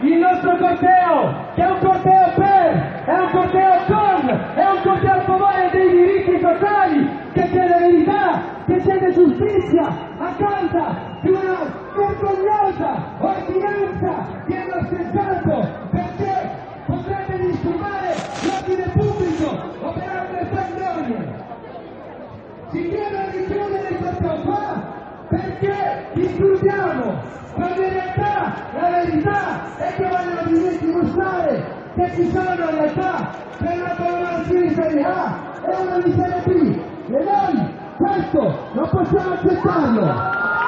il nostro corteo, che è un corteo è un corteo è un corteo a favore dei diritti sociali, che chiede verità, che chiede giustizia a causa di una vergognosa ordinanza che hanno stesato perché potrebbe disturbare l'ordine pubblico operando le fandonie. Si chiede di chiudere questo qua perché disturbiamo, quando in realtà la verità è che vogliono dimostrare che ci sono in realtà per una popolazione di serie A e una di serie B e noi questo non possiamo accettarlo.